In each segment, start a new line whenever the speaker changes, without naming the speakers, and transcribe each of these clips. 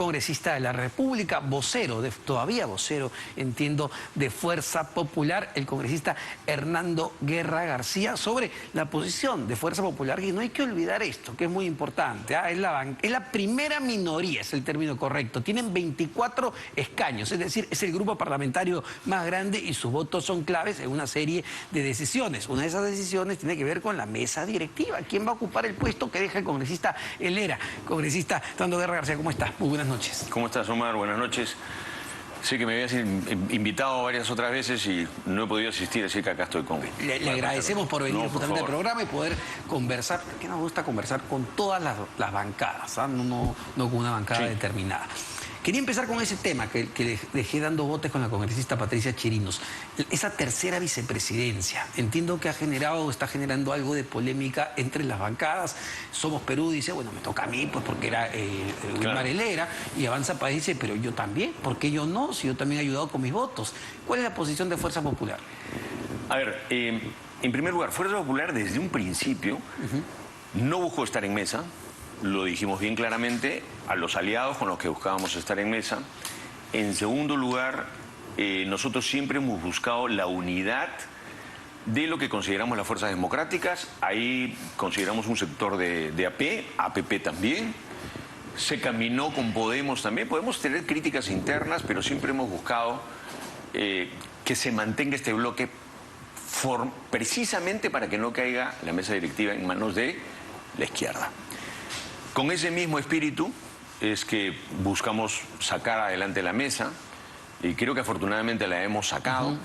congresista de la República, vocero, todavía vocero, entiendo, de Fuerza Popular, el congresista Hernando Guerra García, sobre la posición de Fuerza Popular. Y no hay que olvidar esto, que es muy importante, es la primera minoría, es el término correcto. Tienen 24 escaños, es decir, es el grupo parlamentario más grande y sus votos son claves en una serie de decisiones. Una de esas decisiones tiene que ver con la mesa directiva. ¿Quién va a ocupar el puesto que deja el congresista Helera? Congresista Hernando Guerra García, ¿cómo está? Muy buenas noches.
¿Cómo estás, Omar? Buenas noches. Sé que me habías invitado varias otras veces y no he podido asistir, así que acá estoy con él.
Le agradecemos por venir justamente al programa y poder conversar, porque nos gusta conversar con todas las bancadas, no con una bancada determinada. Quería empezar con ese tema que dejé dando botes con la congresista Patricia Chirinos. Esa tercera vicepresidencia. Entiendo que está generando algo de polémica entre las bancadas. Somos Perú dice, bueno, me toca a mí, pues porque era Wilmar Helera. Y Avanza País dice, pero yo también. ¿Por qué yo no? Si yo también he ayudado con mis votos. ¿Cuál es la posición de Fuerza Popular?
A ver, en primer lugar, Fuerza Popular desde un principio no buscó estar en mesa. Lo dijimos bien claramente a los aliados con los que buscábamos estar en mesa. En segundo lugar, nosotros siempre hemos buscado la unidad de lo que consideramos las fuerzas democráticas. Ahí consideramos un sector de AP, APP también. Se caminó con Podemos también. Podemos tener críticas internas, pero siempre hemos buscado que se mantenga este bloque precisamente para que no caiga la mesa directiva en manos de la izquierda. Con ese mismo espíritu es que buscamos sacar adelante la mesa y creo que afortunadamente la hemos sacado.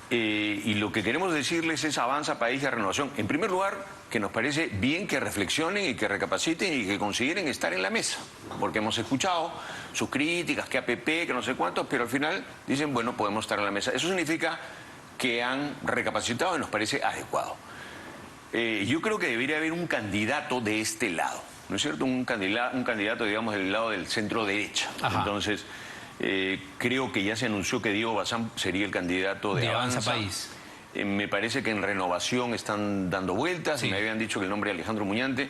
Y lo que queremos decirles es Avanza País y Renovación. En primer lugar, que nos parece bien que reflexionen y que recapaciten y que consideren estar en la mesa. Porque hemos escuchado sus críticas, que APP, que no sé cuántos, pero al final dicen, bueno, podemos estar en la mesa. Eso significa que han recapacitado y nos parece adecuado. Yo creo que debería haber un candidato de este lado. ¿No es cierto? Un candidato, digamos, del lado del centro derecha. Entonces, creo que ya se anunció que Diego Bazán sería el candidato de Avanza
País.
Me parece que en Renovación están dando vueltas. Me habían dicho que el nombre de Alejandro Muñante.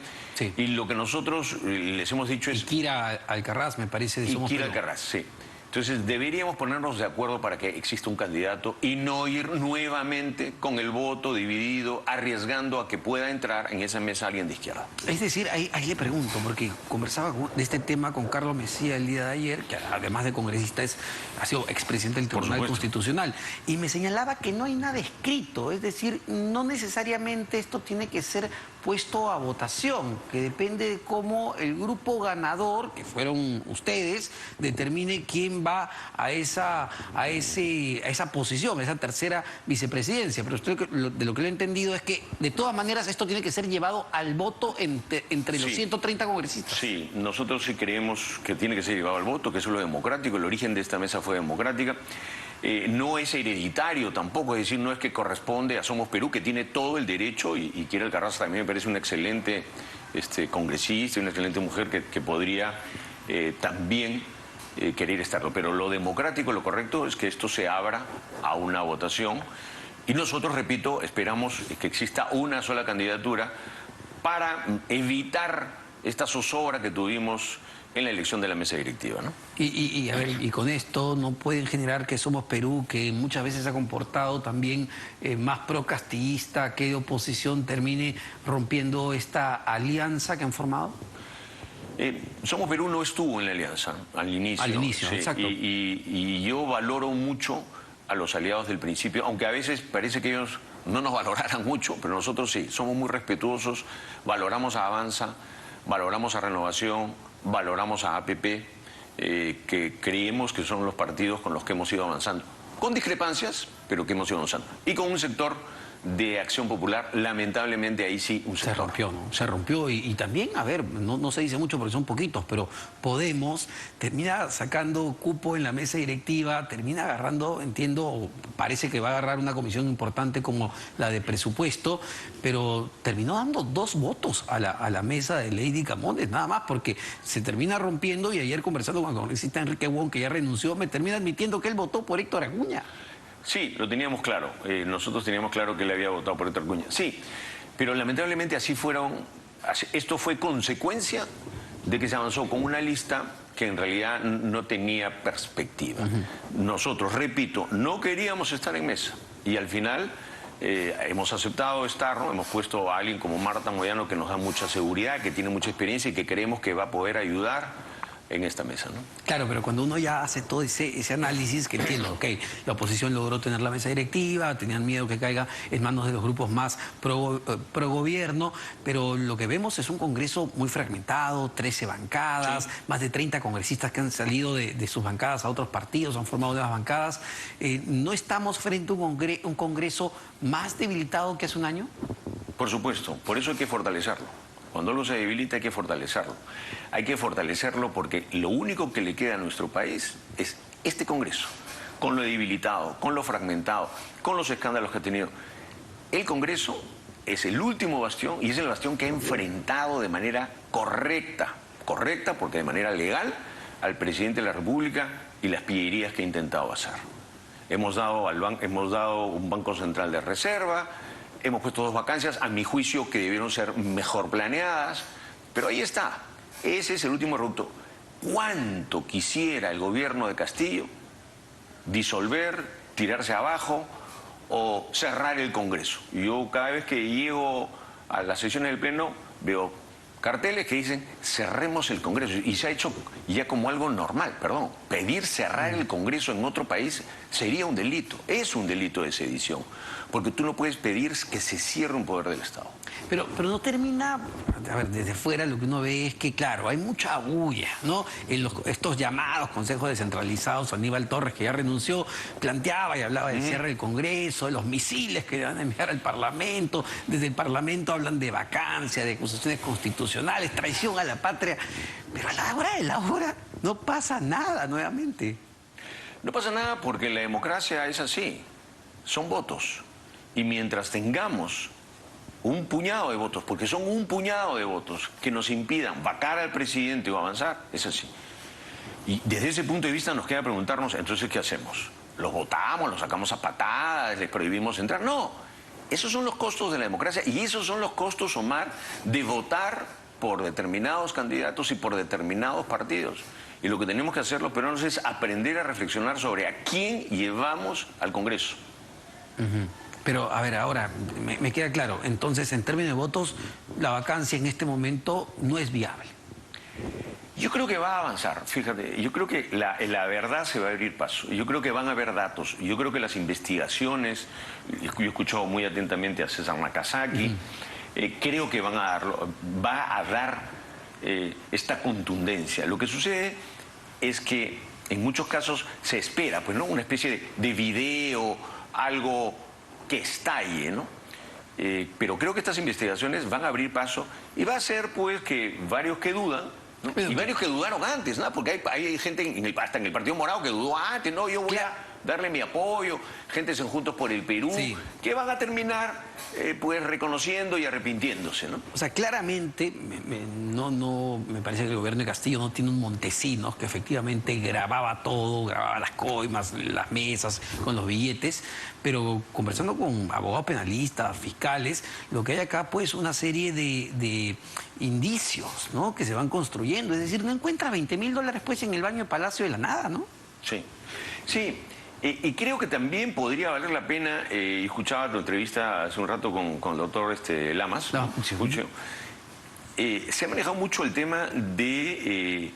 Y lo que nosotros les hemos dicho es...
Y Kira Alcaraz, me parece, de Somos
Kira
Perú.
Alcaraz, sí. Entonces deberíamos ponernos de acuerdo para que exista un candidato y no ir nuevamente con el voto dividido, arriesgando a que pueda entrar en esa mesa alguien de izquierda.
Es decir, ahí le pregunto, porque conversaba de este tema con Carlos Messía el día de ayer, que además de congresista ha sido expresidente del Tribunal Constitucional, y me señalaba que no hay nada escrito, es decir, no necesariamente esto tiene que ser puesto a votación, que depende de cómo el grupo ganador, que fueron ustedes, determine quién va a esa posición, a esa tercera vicepresidencia. Pero usted, de lo que le he entendido es que de todas maneras esto tiene que ser llevado al voto entre los 130 congresistas.
Sí, nosotros sí creemos que tiene que ser llevado al voto, que eso es lo democrático. El origen de esta mesa fue democrática. No es hereditario tampoco, es decir, no es que corresponde a Somos Perú, que tiene todo el derecho, y Kira Alcaraz también me parece una excelente congresista, una excelente mujer que podría también querer estarlo. Pero lo democrático, lo correcto es que esto se abra a una votación y nosotros, repito, esperamos que exista una sola candidatura para evitar esta zozobra que tuvimos en la elección de la mesa directiva, ¿no?
A ver, y con esto no pueden generar que Somos Perú, que muchas veces se ha comportado también más pro-castillista que de oposición, termine rompiendo esta alianza que han formado.
Somos Perú no estuvo en la alianza al inicio.
Al inicio,
sí,
exacto.
Y yo valoro mucho a los aliados del principio, aunque a veces parece que ellos no nos valoraran mucho, pero nosotros sí, somos muy respetuosos, valoramos a Avanza, valoramos a Renovación, valoramos a APP, que creemos que son los partidos con los que hemos ido avanzando. Con discrepancias, pero que hemos ido avanzando. Y con un sector de Acción Popular, lamentablemente ahí sí un sector.
Se rompió, ¿no? Se rompió y también, a ver, no se dice mucho porque son poquitos, pero Podemos termina sacando cupo en la mesa directiva, termina agarrando, entiendo, parece que va a agarrar una comisión importante como la de presupuesto, pero terminó dando 2 votos a la mesa de Lady Camones, nada más, porque se termina rompiendo. Y ayer conversando con el congresista Enrique Wong, que ya renunció, me termina admitiendo que él votó por Héctor Acuña.
Sí, lo teníamos claro. Nosotros teníamos claro que él había votado por Héctor Acuña. Sí, pero lamentablemente así fueron. Esto fue consecuencia de que se avanzó con una lista que en realidad no tenía perspectiva. Nosotros, repito, no queríamos estar en mesa y al final hemos aceptado estar, ¿no? Hemos puesto a alguien como Marta Moyano que nos da mucha seguridad, que tiene mucha experiencia y que creemos que va a poder ayudar en esta mesa, ¿no?
Claro, pero cuando uno ya hace todo ese análisis, que entiendo, ok, la oposición logró tener la mesa directiva, tenían miedo que caiga en manos de los grupos más pro gobierno, pero lo que vemos es un Congreso muy fragmentado, 13 bancadas, más de 30 congresistas que han salido de sus bancadas a otros partidos, han formado nuevas bancadas. ¿No estamos frente a un Congreso más debilitado que hace un año?
Por supuesto, por eso hay que fortalecerlo. Cuando algo se debilita hay que fortalecerlo. Hay que fortalecerlo porque lo único que le queda a nuestro país es este Congreso, con lo debilitado, con lo fragmentado, con los escándalos que ha tenido. El Congreso es el último bastión y es el bastión que ha enfrentado de manera correcta porque de manera legal, al presidente de la República y las pillerías que ha intentado hacer. Hemos dado un Banco Central de Reserva. Hemos puesto 2 vacancias, a mi juicio, que debieron ser mejor planeadas, pero ahí está. Ese es el último reducto. ¿Cuánto quisiera el gobierno de Castillo disolver, tirarse abajo o cerrar el Congreso? Yo cada vez que llego a las sesiones del Pleno veo carteles que dicen cerremos el Congreso y se ha hecho ya como algo normal, perdón. Pedir cerrar el Congreso en otro país sería un delito, es un delito de sedición, porque tú no puedes pedir que se cierre un poder del Estado.
Pero no termina, a ver, desde fuera lo que uno ve es que, claro, hay mucha bulla, ¿no? En estos llamados consejos descentralizados, Aníbal Torres, que ya renunció, planteaba y hablaba del cierre del Congreso, de los misiles que van a enviar al Parlamento. Desde el Parlamento hablan de vacancia, de acusaciones constitucionales, traición a la patria. Pero a la hora de la hora no pasa nada nuevamente.
No pasa nada porque la democracia es así, son votos. Y mientras tengamos un puñado de votos, porque son un puñado de votos que nos impidan vacar al presidente o avanzar, es así. Y desde ese punto de vista nos queda preguntarnos, entonces, ¿qué hacemos? ¿Los votamos, los sacamos a patadas, les prohibimos entrar? No, esos son los costos de la democracia y esos son los costos, Omar, de votar por determinados candidatos y por determinados partidos. Y lo que tenemos que hacer los peruanos es aprender a reflexionar sobre a quién llevamos al Congreso.
Pero, a ver, ahora, me queda claro, entonces, en términos de votos, la vacancia en este momento no es viable.
Yo creo que va a avanzar, fíjate, yo creo que la verdad se va a abrir paso, yo creo que van a haber datos, yo creo que las investigaciones, yo he escuchado muy atentamente a César Nakazaki, creo que va a dar esta contundencia. Lo que sucede es que en muchos casos se espera, pues, ¿no? Una especie de video, algo que estalle, ¿no? Pero creo que estas investigaciones van a abrir paso y va a ser, pues, que varios que dudan, ¿no? Y varios que dudaron antes, ¿no? Porque hay gente hasta en el Partido Morado que dudó antes, no, yo voy a darle mi apoyo, gente en Juntos por el Perú, que van a terminar pues reconociendo y arrepintiéndose, ¿no?
O sea, claramente me parece que el gobierno de Castillo no tiene un Montesinos que efectivamente grababa todo, grababa las coimas, las mesas con los billetes, pero conversando con abogados penalistas, fiscales, lo que hay acá pues una serie de indicios, ¿no? Que se van construyendo, es decir, no encuentra $20.000 pues en el baño de Palacio de la nada, ¿no?
Sí, sí. Y creo que también podría valer la pena, escuchaba tu entrevista hace un rato con el doctor Lamas, se ha manejado mucho el tema de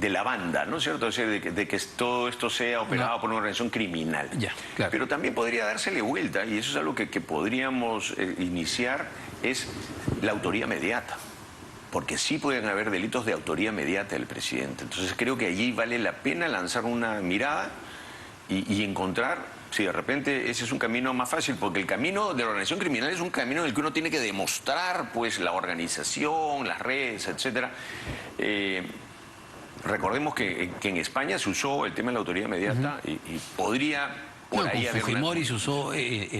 la banda, ¿no es cierto? O sea, de que todo esto sea operado por una organización criminal.
Ya, claro.
Pero también podría dársele vuelta, y eso es algo que podríamos iniciar, es la autoría mediata. Porque sí pueden haber delitos de autoría mediata del presidente. Entonces creo que allí vale la pena lanzar una mirada y encontrar si de repente ese es un camino más fácil, porque el camino de la organización criminal es un camino en el que uno tiene que demostrar pues la organización, las redes, etcétera. Recordemos que en España se usó el tema de la autoría inmediata y podría por ahí haber
Fujimori se usó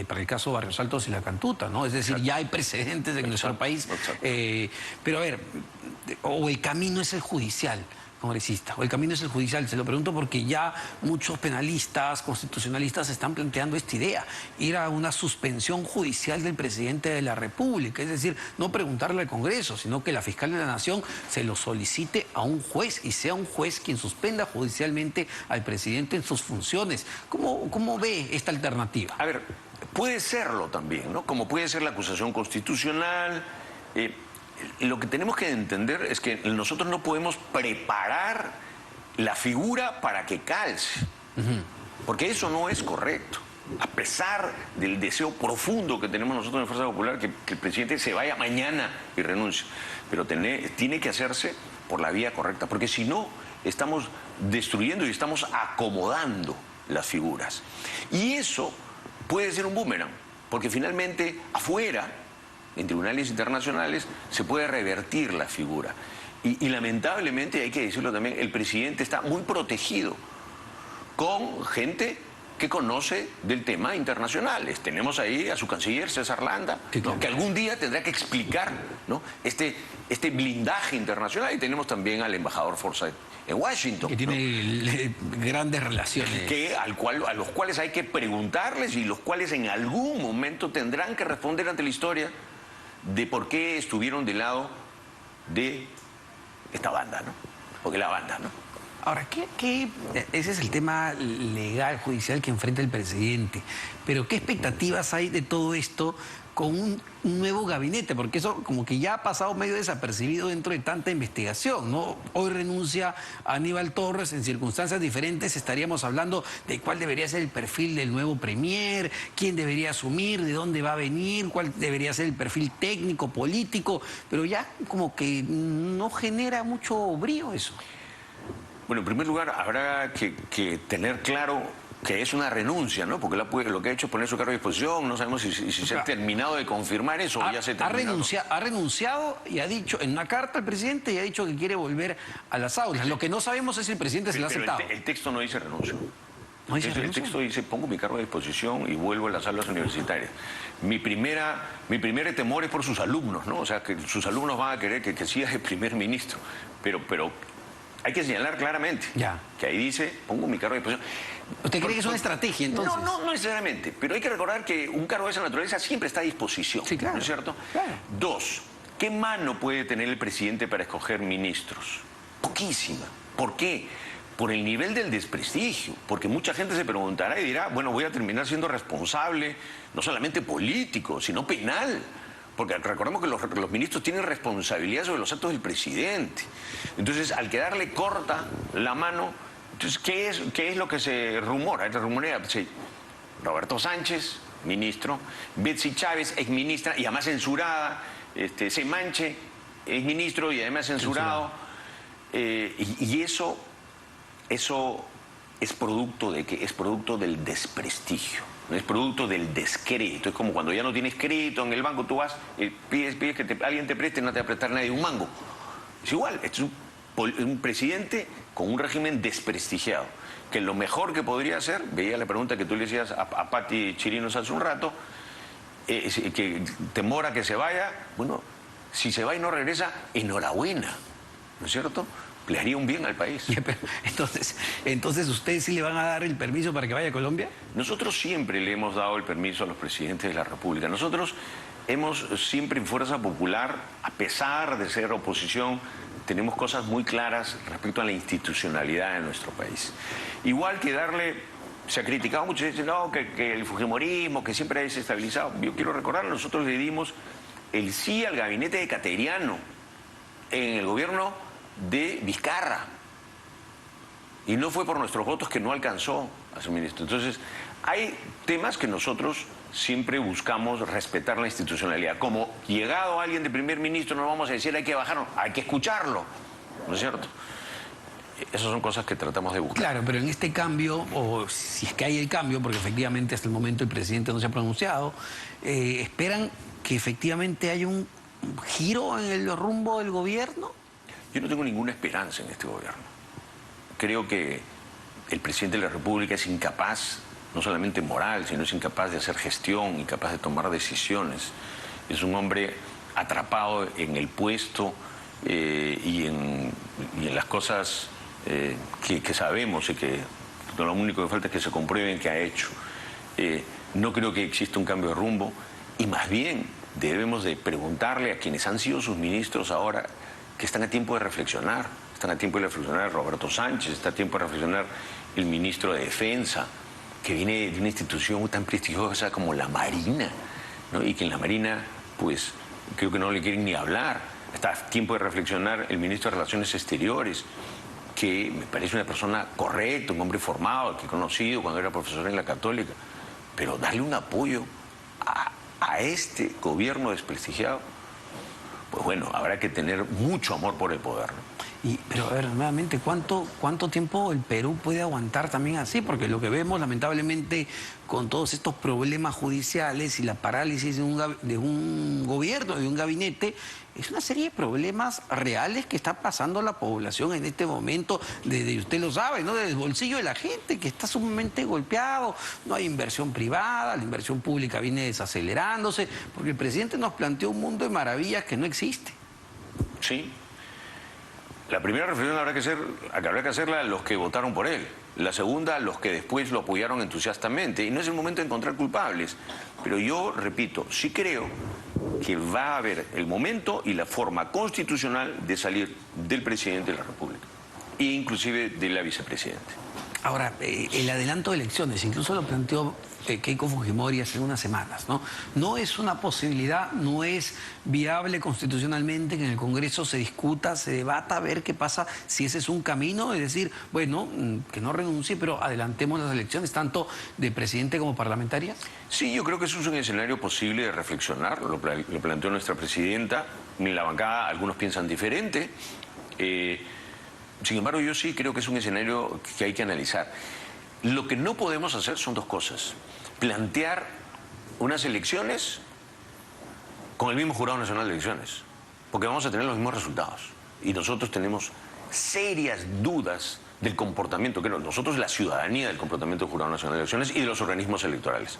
para el caso Barrios Altos y La Cantuta, ¿no? Es decir, ya hay precedentes en nuestro país. Pero a ver, o el camino es el judicial. congresista, o el camino es el judicial. Se lo pregunto porque ya muchos penalistas, constitucionalistas están planteando esta idea, ir a una suspensión judicial del presidente de la República, es decir, no preguntarle al Congreso, sino que la fiscal de la Nación se lo solicite a un juez y sea un juez quien suspenda judicialmente al presidente en sus funciones. ¿Cómo ve esta alternativa?
A ver, puede serlo también, ¿no? Como puede ser la acusación constitucional. Lo que tenemos que entender es que nosotros no podemos preparar la figura para que calce, porque eso no es correcto. A pesar del deseo profundo que tenemos nosotros en Fuerza Popular, que el presidente se vaya mañana y renuncie, pero tiene que hacerse por la vía correcta, porque si no, estamos destruyendo y estamos acomodando las figuras. Y eso puede ser un boomerang, porque finalmente afuera, en tribunales internacionales, se puede revertir la figura. Y lamentablemente, hay que decirlo también, el presidente está muy protegido con gente que conoce del tema internacionales. Tenemos ahí a su canciller, César Landa,
sí, claro,
¿no?, que algún día tendrá que explicar, ¿no?, este blindaje internacional. Y tenemos también al embajador Forsyth en Washington,
que tiene, ¿no?, grandes relaciones.
A los cuales hay que preguntarles y los cuales en algún momento tendrán que responder ante la historia de por qué estuvieron del lado de esta banda, ¿no? O de la banda, ¿no?
Ahora, ese es el tema legal, judicial que enfrenta el presidente. Pero ¿qué expectativas hay de todo esto con un nuevo gabinete? Porque eso como que ya ha pasado medio desapercibido dentro de tanta investigación, ¿no? Hoy renuncia Aníbal Torres, en circunstancias diferentes estaríamos hablando de cuál debería ser el perfil del nuevo premier, quién debería asumir, de dónde va a venir, cuál debería ser el perfil técnico, político, pero ya como que no genera mucho brío eso.
Bueno, en primer lugar, habrá que tener claro que es una renuncia, ¿no? Porque lo que ha hecho es poner su cargo a disposición. No sabemos si se ha terminado de confirmar eso o ya se terminó.
Ha renunciado y ha dicho en una carta al presidente y ha dicho que quiere volver a las aulas. Lo que no sabemos es si el presidente se lo ha aceptado.
El texto no dice renuncio.
¿No dice
el texto dice pongo mi cargo a disposición y vuelvo a las aulas universitarias. Mi primer temor es por sus alumnos, ¿no? O sea, que sus alumnos van a querer que siga el primer ministro. Pero hay que señalar claramente que ahí dice, pongo mi cargo a disposición.
¿Usted cree que es una estrategia, entonces?
No necesariamente, pero hay que recordar que un cargo de esa naturaleza siempre está a disposición,
sí, claro,
¿no es cierto?
Claro.
Dos, ¿qué mano puede tener el presidente para escoger ministros? Poquísima. ¿Por qué? Por el nivel del desprestigio, porque mucha gente se preguntará y dirá, bueno, voy a terminar siendo responsable, no solamente político, sino penal. Porque recordemos que los ministros tienen responsabilidad sobre los actos del presidente. Entonces, al quedarle corta la mano, entonces, ¿qué es lo que se rumora? Se rumorea, sí, Roberto Sánchez, ministro, Betsy Chávez, exministra y además censurada, Semanche, exministro y además censurado. Y eso es producto de ¿qué? Es producto del desprestigio. Es producto del descrédito. Es como cuando ya no tienes crédito en el banco, tú vas, pides que alguien te preste y no te va a prestar nadie un mango. Es igual, es un presidente con un régimen desprestigiado, que lo mejor que podría hacer, veía la pregunta que tú le decías a Pati Chirinos hace un rato, que temor a que se vaya, bueno, si se va y no regresa, enhorabuena, ¿no es cierto? Le haría un bien al país.
Entonces, ¿ustedes sí le van a dar el permiso para que vaya a Colombia?
Nosotros siempre le hemos dado el permiso a los presidentes de la República. Nosotros hemos siempre en Fuerza Popular, a pesar de ser oposición, tenemos cosas muy claras respecto a la institucionalidad de nuestro país. Igual que se ha criticado mucho, se dice, no, que el fujimorismo, que siempre ha desestabilizado. Yo quiero recordar, nosotros le dimos el sí al gabinete de Cateriano en el gobierno de Vizcarra, y no fue por nuestros votos que no alcanzó a su ministro. Entonces, hay temas que nosotros siempre buscamos respetar la institucionalidad. Como llegado alguien de primer ministro, no vamos a decir hay que bajarlo, hay que escucharlo, ¿no es cierto? Esas son cosas que tratamos de buscar.
Claro, pero en este cambio, o si es que hay el cambio, porque efectivamente hasta el momento el presidente no se ha pronunciado, ¿esperan que efectivamente haya un giro en el rumbo del gobierno?
Yo no tengo ninguna esperanza en este gobierno. Creo que el presidente de la República es incapaz, no solamente moral, sino es incapaz de hacer gestión, incapaz de tomar decisiones. Es un hombre atrapado en el puesto y en las cosas que sabemos y que lo único que falta es que se comprueben que ha hecho. No creo que exista un cambio de rumbo y más bien debemos de preguntarle a quienes han sido sus ministros ahora que están a tiempo de reflexionar. Están a tiempo de reflexionar Roberto Sánchez, está a tiempo de reflexionar el ministro de Defensa, que viene de una institución tan prestigiosa como la Marina, ¿no? Y que en la Marina, pues, creo que no le quieren ni hablar. Está a tiempo de reflexionar el ministro de Relaciones Exteriores, que me parece una persona correcta, un hombre formado, que he conocido cuando era profesor en la Católica. Pero darle un apoyo a este gobierno desprestigiado, pues bueno, habrá que tener mucho amor por el poder, ¿no?
Pero a ver, nuevamente, ¿cuánto tiempo el Perú puede aguantar también así? Porque lo que vemos, lamentablemente, con todos estos problemas judiciales y la parálisis de un gobierno, de un gabinete, es una serie de problemas reales que está pasando la población en este momento, desde, usted lo sabe, ¿no? Desde el bolsillo de la gente, que está sumamente golpeado, no hay inversión privada, la inversión pública viene desacelerándose, porque el presidente nos planteó un mundo de maravillas que no existe.
Sí. La primera reflexión habrá que hacerla a los que votaron por él. La segunda, a los que después lo apoyaron entusiastamente. Y no es el momento de encontrar culpables. Pero yo, repito, sí creo que va a haber el momento y la forma constitucional de salir del presidente de la República. E inclusive de la vicepresidenta.
Ahora, el adelanto de elecciones, incluso lo planteó Keiko Fujimori hace unas semanas, ¿no? No es una posibilidad, no es viable constitucionalmente que en el Congreso se discuta, se debata, a ver qué pasa, si ese es un camino, es decir, bueno, que no renuncie, pero adelantemos las elecciones, tanto de presidente como parlamentaria.
Sí, yo creo que eso es un escenario posible de reflexionar, lo planteó nuestra presidenta, en la bancada algunos piensan diferente. Sin embargo, yo sí creo que es un escenario que hay que analizar. Lo que no podemos hacer son dos cosas. Plantear unas elecciones con el mismo Jurado Nacional de Elecciones, porque vamos a tener los mismos resultados. Y nosotros tenemos serias dudas del comportamiento, que nosotros la ciudadanía del comportamiento del Jurado Nacional de Elecciones y de los organismos electorales.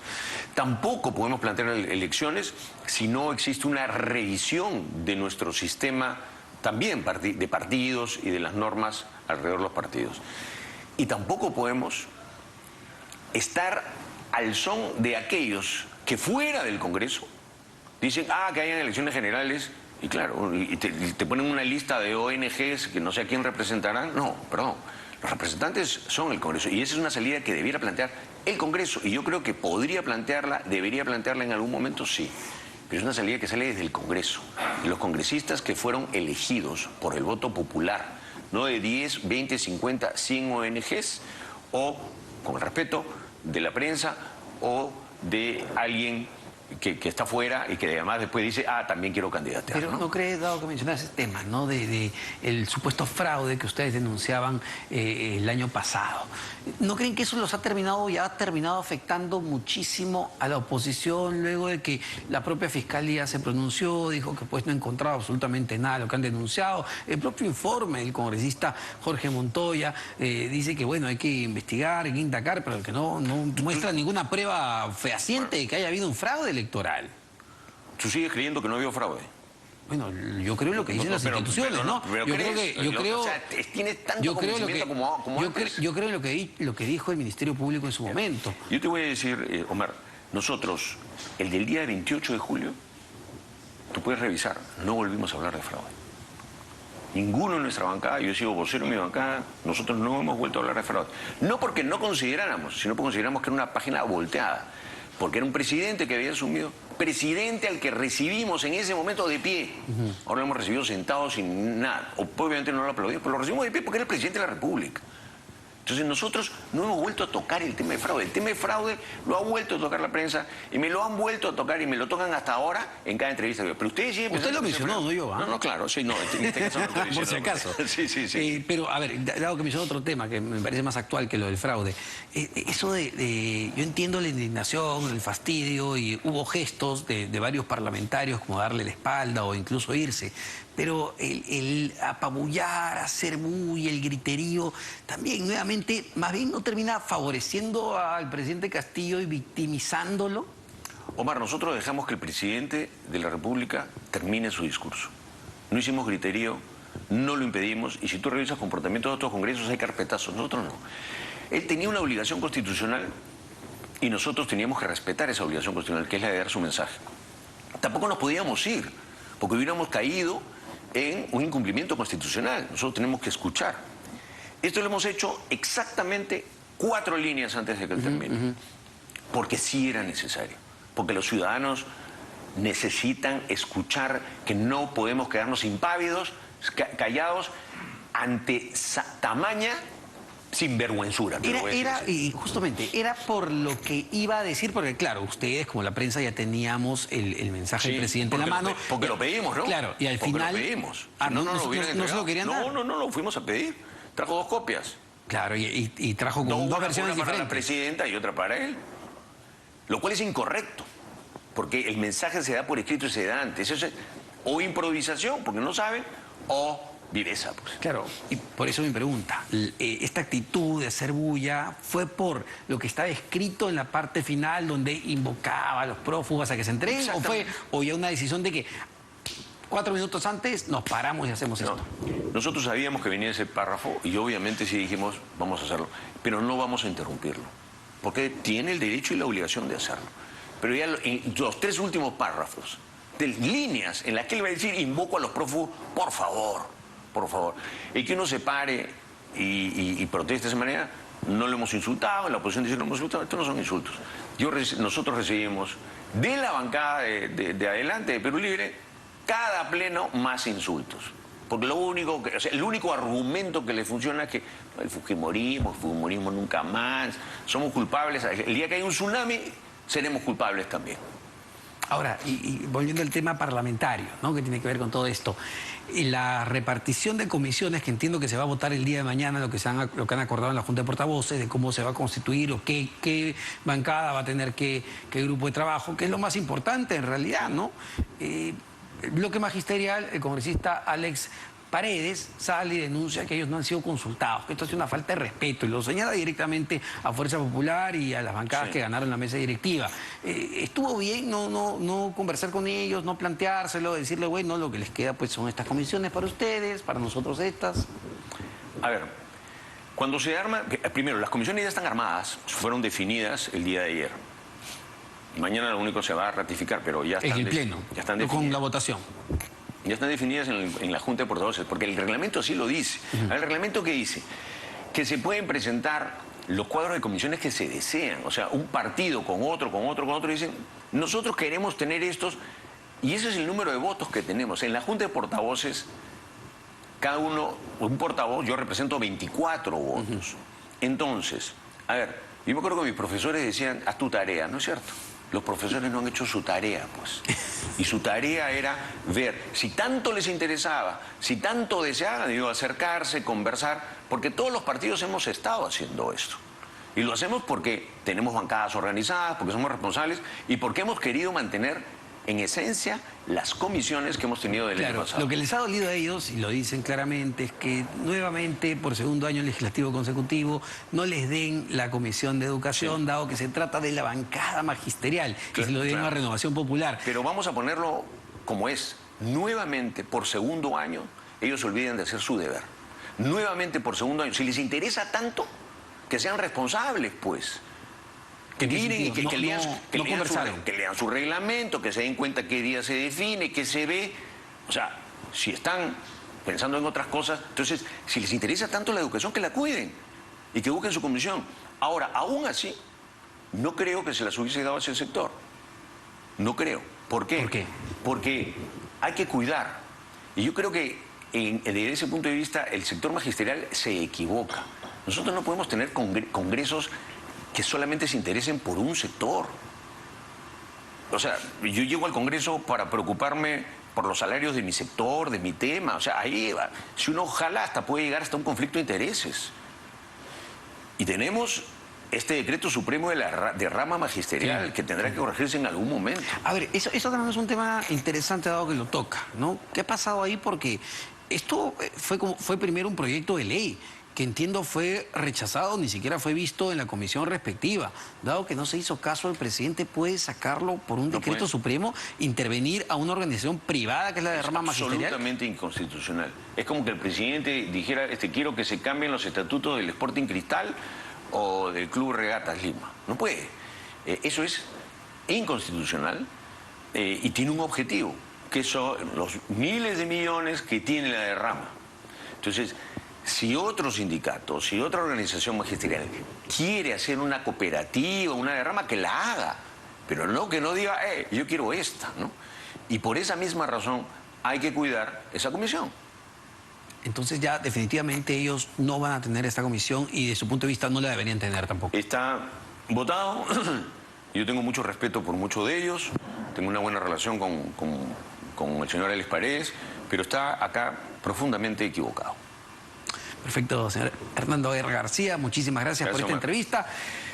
Tampoco podemos plantear elecciones si no existe una revisión de nuestro sistema también de partidos y de las normas alrededor de los partidos. Y tampoco podemos estar al son de aquellos que fuera del Congreso dicen, que hayan elecciones generales, y claro, y te ponen una lista de ONGs que no sé a quién representarán. No, perdón, los representantes son el Congreso, y esa es una salida que debiera plantear el Congreso, y yo creo que podría plantearla, debería plantearla en algún momento, sí. Pero es una salida que sale desde el Congreso, de los congresistas que fueron elegidos por el voto popular, no de 10, 20, 50, 100 ONGs, o, con el respeto, de la prensa o de alguien que está fuera y que además después dice, también quiero candidatear.
Pero ¿no crees, dado que mencionas ese tema, ¿no? de el supuesto fraude que ustedes denunciaban el año pasado? ¿No creen que eso ha terminado afectando muchísimo a la oposición luego de que la propia Fiscalía se pronunció, dijo que pues no encontraba absolutamente nada de lo que han denunciado? El propio informe del congresista Jorge Montoya dice que bueno, hay que investigar, hay que indagar, pero que no muestra ninguna prueba fehaciente de que haya habido un fraude electoral.
¿Tú sigues creyendo que no ha habido fraude?
Bueno, yo creo lo que dicen las instituciones, ¿no?
Tienes tanto conocimiento como antes.
Yo creo lo que dijo el Ministerio Público en su momento.
Yo te voy a decir, Omar, nosotros, el del día 28 de julio, tú puedes revisar, no volvimos a hablar de fraude. Ninguno en nuestra bancada, yo he sido vocero en mi bancada, nosotros no hemos vuelto a hablar de fraude. No porque no consideráramos, sino porque consideramos que era una página volteada. Porque era un presidente que había asumido, presidente al que recibimos en ese momento de pie. Ahora lo hemos recibido sentado sin nada. Obviamente no lo aplaudimos, pero lo recibimos de pie porque era el presidente de la República. Entonces nosotros no hemos vuelto a tocar el tema de fraude. El tema de fraude lo ha vuelto a tocar la prensa y me lo han vuelto a tocar y me lo tocan hasta ahora en cada entrevista. Pero ustedes siguen
Usted lo mencionó, no yo.
No, claro, sí, no, en este caso no estoy
por si acaso.
Sí.
Pero, a ver, dado que mencionó otro tema que me parece más actual que lo del fraude, eso yo entiendo la indignación, el fastidio, y hubo gestos de varios parlamentarios como darle la espalda o incluso irse, pero el apabullar, hacer bulla, el griterío, también nuevamente, más bien no termina favoreciendo al presidente Castillo y victimizándolo.
Omar, nosotros dejamos que el presidente de la República termine su discurso. no hicimos griterío, no lo impedimos, y si tú revisas comportamientos de otros congresos hay carpetazos, nosotros no. Él tenía una obligación constitucional y nosotros teníamos que respetar esa obligación constitucional, que es la de dar su mensaje. Tampoco nos podíamos ir, porque hubiéramos caído en un incumplimiento constitucional. Nosotros tenemos que escuchar. Esto lo hemos hecho exactamente 4 líneas antes de que él termine, porque sí era necesario, porque los ciudadanos necesitan escuchar que no podemos quedarnos impávidos, callados ante tamaña sinvergüenzura.
Y justamente, era por lo que iba a decir, porque claro, ustedes como la prensa ya teníamos el mensaje del presidente en la mano.
Porque lo pedimos, ¿no?
Claro, y al final...
Lo pedimos.
No se lo querían dar.
No, lo fuimos a pedir. Trajo 2 copias.
Claro, y trajo con 2 versiones
una
diferentes.
para la presidenta y otra para él. Lo cual es incorrecto, porque el mensaje se da por escrito y se da antes. Eso es o improvisación, porque no saben, o viveza, pues.
Claro, y por eso mi pregunta, esta actitud de hacer bulla fue por lo que estaba escrito en la parte final donde invocaba a los prófugos a que se entreguen, o ya una decisión de que 4 minutos antes nos paramos y hacemos esto.
Nosotros sabíamos que venía ese párrafo y obviamente sí dijimos, vamos a hacerlo, pero no vamos a interrumpirlo, porque tiene el derecho y la obligación de hacerlo. Pero ya en los 3 últimos párrafos, de líneas en las que él va a decir, invoco a los prófugos, por favor. Y que uno se pare y proteste de esa manera, no lo hemos insultado, la oposición dice, no hemos insultado, estos no son insultos. Nosotros recibimos de la bancada de Adelante, de Perú Libre, cada pleno más insultos. Porque el único argumento que le funciona es que el fujimorismo nunca más, somos culpables, el día que hay un tsunami, seremos culpables también.
Ahora, y volviendo al tema parlamentario, ¿no?, que tiene que ver con todo esto, y la repartición de comisiones, que entiendo que se va a votar el día de mañana, lo que han acordado en la Junta de Portavoces, de cómo se va a constituir o qué bancada va a tener qué grupo de trabajo, que es lo más importante en realidad, ¿no? El bloque magisterial, el congresista Alex Paredes sale y denuncia que ellos no han sido consultados, que esto es una falta de respeto, y lo señala directamente a Fuerza Popular y a las bancadas que ganaron la mesa directiva. ¿Estuvo bien no conversar con ellos, no planteárselo, decirle, bueno, lo que les queda pues son estas comisiones para ustedes, para nosotros estas?
A ver, cuando se arma, primero, las comisiones ya están armadas, fueron definidas el día de ayer. Mañana lo único se va a ratificar, pero ya están,
en el pleno,
ya están
definidas. Con la votación.
Ya están definidas en la Junta de Portavoces, porque el reglamento así lo dice. El reglamento que dice que se pueden presentar los cuadros de comisiones que se desean, o sea, un partido con otro, dicen, nosotros queremos tener estos, y ese es el número de votos que tenemos. En la Junta de Portavoces, cada uno, un portavoz, yo represento 24 votos. Entonces, a ver, yo me acuerdo que mis profesores decían, haz tu tarea, ¿no es cierto? Los profesores no han hecho su tarea, pues. Y su tarea era ver si tanto les interesaba, si tanto deseaban, digo, acercarse, conversar, porque todos los partidos hemos estado haciendo esto. Y lo hacemos porque tenemos bancadas organizadas, porque somos responsables y porque hemos querido mantener, en esencia, las comisiones que hemos tenido del año pasado.
Lo que les ha dolido a ellos, y lo dicen claramente, es que nuevamente, por segundo año legislativo consecutivo, no les den la Comisión de Educación, dado que se trata de la bancada magisterial, y se lo den a Renovación Popular.
Pero vamos a ponerlo como es. Nuevamente, por segundo año, ellos se olvidan de hacer su deber. Nuevamente, por segundo año. Si les interesa tanto, que sean responsables, pues. Que miren y que lean su reglamento, que se den cuenta qué día se define, qué se ve. O sea, si están pensando en otras cosas, entonces, si les interesa tanto la educación, que la cuiden y que busquen su comisión. Ahora, aún así, no creo que se las hubiese dado a ese sector. No creo. ¿Por qué?
¿Por qué?
Porque hay que cuidar. Y yo creo que desde ese punto de vista el sector magisterial se equivoca. Nosotros no podemos tener congresos que solamente se interesen por un sector. O sea, yo llego al Congreso para preocuparme por los salarios de mi sector, de mi tema. O sea, ahí, si uno jala, hasta puede llegar hasta un conflicto de intereses. Y tenemos este decreto supremo de rama magisterial que tendrá que corregirse en algún momento.
A ver, eso también es un tema interesante dado que lo toca, ¿no? ¿Qué ha pasado ahí? Porque esto fue primero un proyecto de ley que entiendo fue rechazado, ni siquiera fue visto en la comisión respectiva. Dado que no se hizo caso, el presidente puede sacarlo por un decreto supremo, intervenir a una organización privada que es la de rama magisterial.
Absolutamente inconstitucional. Es como que el presidente dijera, quiero que se cambien los estatutos del Sporting Cristal o del Club Regatas Lima. No puede. Eso es inconstitucional y tiene un objetivo, que son los miles de millones que tiene la derrama. Entonces, si otro sindicato, si otra organización magisterial quiere hacer una cooperativa, una derrama, que la haga, pero no que no diga, yo quiero esta, ¿no? Y por esa misma razón hay que cuidar esa comisión.
Entonces ya definitivamente ellos no van a tener esta comisión y de su punto de vista no la deberían tener tampoco.
Está votado, yo tengo mucho respeto por muchos de ellos, tengo una buena relación con el señor Alex Paredes, pero está acá profundamente equivocado.
Perfecto, señor Hernando R. García, muchísimas gracias por esta entrevista.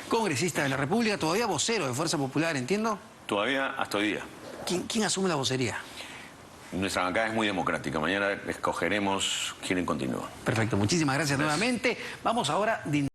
Congresista de la República, todavía vocero de Fuerza Popular, ¿entiendo?
Todavía hasta hoy día.
¿Quién asume la vocería?
Nuestra bancada es muy democrática. Mañana escogeremos quién continúa.
Perfecto, muchísimas gracias nuevamente. Vamos ahora de